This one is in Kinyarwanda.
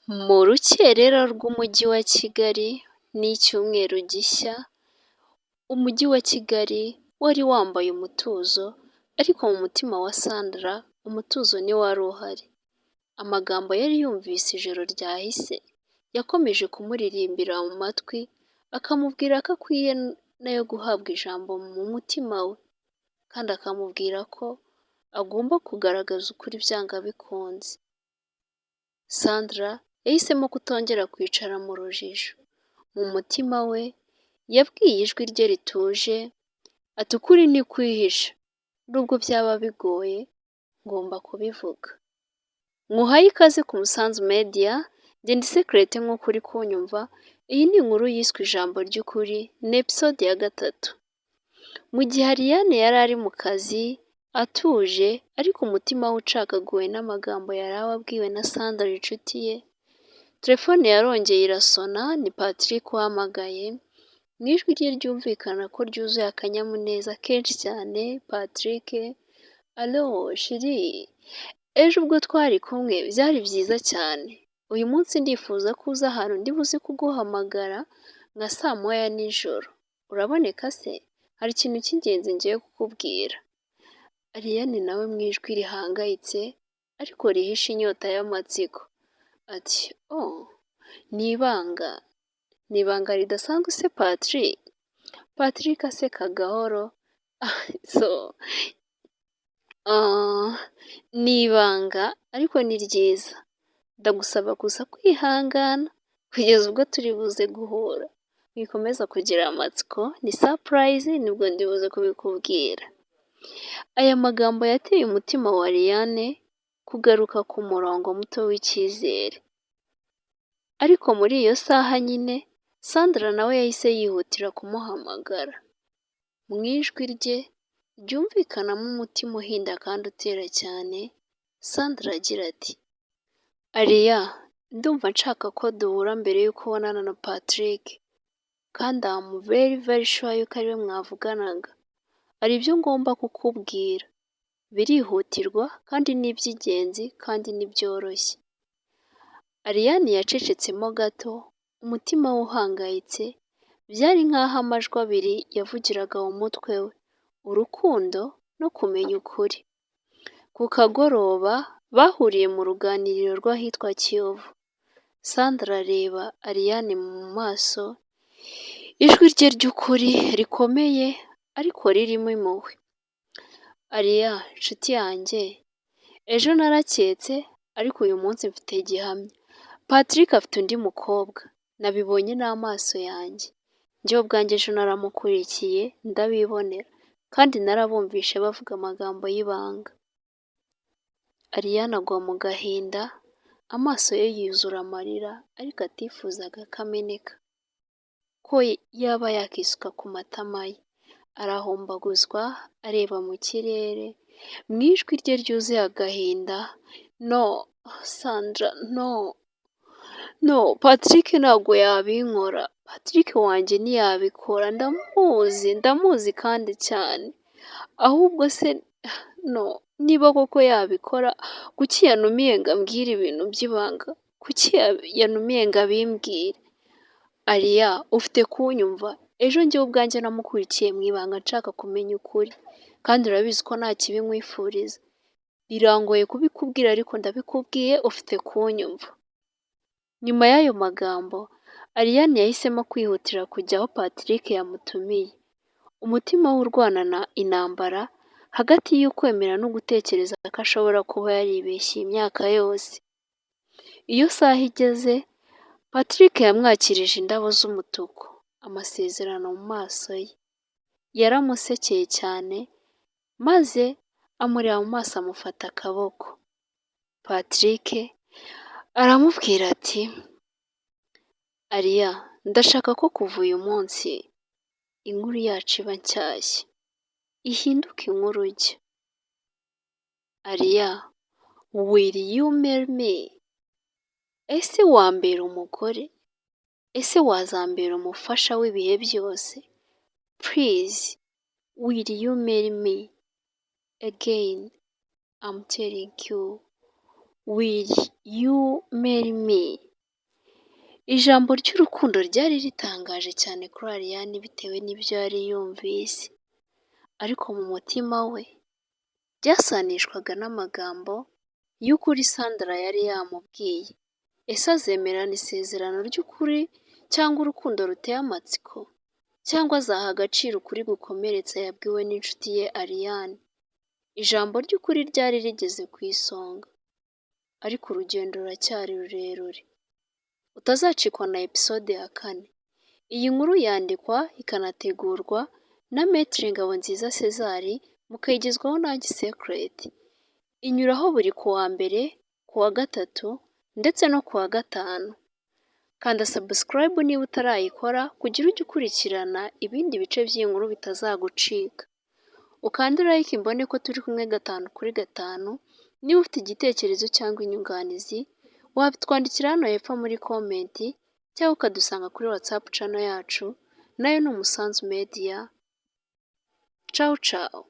Mu rukerera rw'umujyi wa Kigali n'icyumweru gishya, umujyi wa Kigali wari wambaye umutuzo ariko mu mutima wa Sandra umutuzo ntiwari uhari. Amagambo yari yumvise ijoro ryahise yakomeje kumuririmbira mu matwi, akamubwira ko akwiye nayo guhabwa ijambo mu mutima we, kandi akamubwira ko agomba kugaragaza ukuri byanga bikunze. Sandra yahisemo kutongera kwicara mu rujijo. Mu mutima we yabwiye ijwi rye rituje ati ukuri ni kwihisha, nubwo byaba bigoye ngomba kubivuga. Muhaye ikaze ku Musanzu Media, njye ndi Secret nk'uko uri kunyumva. Iyi ni inkuru yiswe ijambo ry'ukuri, ni episode ya 3. Mu gihe Ariane yari ari mu kazi atuje ariko umutima we ucagaguwe n'amagambo yari ababwiwe na Sandra inshuti ye, telefone yarongeye irasona. Ni Patrick uhamagaye, mu ijwi rye ryumvikana ko ryuzuye akanyamuneza kenshi cyane. Patrick: alo shiri, ejo ubwo twari kumwe byari byiza cyane. Uyu munsi ndifuza ko uza ahantu ndi buze kuguhamagara nka 9:00 nijoro. Uraboneka se? Hari ikintu cy'ingenzi ngiye kukubwira. Ariane nawe mu ijwi rihangayitse ariko rihishe inyota y'amatsiko ati: oh, ni ibanga ridasanzwe se Patrick? Patrick aseka gahoro ni ibanga ariko ni ryiza. Ndagusaba gusa kwihangana kugeza ubwo turi buze guhura. Wikomeza kugira amatsiko, ni surprise nibwo ndi buze kubikubwira. Aya magambo yateye umutima wa Ariane kugaruka ku murongo muto w'icyizere. Ariko muri iyo saha nyine Sandra nawe yahise yihutira kumuhamagara. Mu ijwi rye ryumvikanamo umutima uhinda kandi utera cyane, Sandra agira ati: Ariya, ndumva nshaka ko duhura mbere y'uko ubonana na Patrick, kandi I'm very sure yuko ariwe mwavuganaga. Hari ibyo ngomba kukubwira, birihutirwa kandi ni iby'ingenzi kandi ntibyoroshye. Ariane yacecetsemo gato, umutima we uhangayitse. Byari nk'aho amajwi abiri yavugiraga mu mutwe we, urukundo no kumenya ukuri. Ku kagoroba bahuriye mu ruganiriro rw'ahitwa Kiyovu. Sandra areba Ariane mu maso, ijwi rye ry'ukuri rikomeye ariko ririmo impuhwe. Ariya, nshuti yanjye, ejo naraketse ariko uyu munsi mfite gihamya. Patrick afite undi mukobwa, nabibonye n'amaso yanjye. Njyewe ubwanjye ejo naramukurikiye ndabibonera, kandi narabumvishe bavuga amagambo y'ibanga. Ariane agwa mu gahinda, amaso ye yuzura amarira ariko atifuzaga kameneka, ko yaba yakisuka ku matama ye. Arahumbaguzwa areba mu kirere, mu ijwi rye ryuzuye agahinda: no Sandra, no, Patrick ntabwo yabinkora. Patrick wanjye ntiyabikora, ndamuzi kandi cyane. Ahubwo se no, niba koko yabikora kuki yanumiye ngo ambwire ibintu by'ibanga? Kuki yanumiye ngo abimbwire? Ariya, ufite kunyumva? Ejo njyewe ubwanjye namukurikiye mu ibanga nshaka kumenya ukuri, kandi urabizi ko nta kibi nkwifuriza. Birangoye kubikubwira ariko ndabikubwiye, ufite kunyumva? Nyuma y'ayo magambo Ariane yahisemo kwihutira kujya aho Patrick yamutumiye. Umutima we urwanana intambara hagati y'ukwemera no gutekereza ko ashobora kuba yaribeshye imyaka yose. Iyo saha igeze, Patrick yamwakirije indabo z'umutuku, amasezerano mu maso ye. Yaramusekeye cyane maze amureba mu maso, amufata akaboko. Patrick aramubwira ati: Ariya, ndashaka ko kuva uyu munsi inkuru yacu iba nshyashya, ihinduke inkuru nshya. Ariya, will you marry me? Ese wambera umugore? Ese wazambera umufasha w'ibihe byose? Please, will you marry me? Again, I'm telling you, will you marry me? Ijambo ry'urukundo ryari ritangaje cyane kuri Ariane bitewe n'ibyo yari yumvise, ariko mu mutima we byasanishwaga n'amagambo y'ukuri Sandra yari yamubwiye. Ese azemerana isezerano ry'ukuri cyangwa urukundo ruteye amatsiko? Cyangwa azaha agaciro ukuri gukomeretsa yabwiwe n'inshuti ye Ariane? Ijambo ry'ukuri ryari rigeze ku isonga, ariko urugendo ruracyari rurerure. Utazacikwa na episode ya 4. Iyi nkuru yandikwa ikanategurwa na Maître Ngabonziza César, mukayigezwaho nanjye Secret. Inyuraho buri kuwa mbere, kuwa gatatu ndetse no kuwa gatanu. Kanda subscribe niba utarayikora kugira ujye ukurikirana ibindi bice by'inkuru bitazagucika. Ukande like mbone ko turi kumwe 5/5. Niba ufite igitekerezo cyangwa inyunganizi wabitwandikira hano hepfo muri comment cyangwa ukadusanga kuri WhatsApp channel yacu nayo ni Umusanzu Media. Ciao ciao.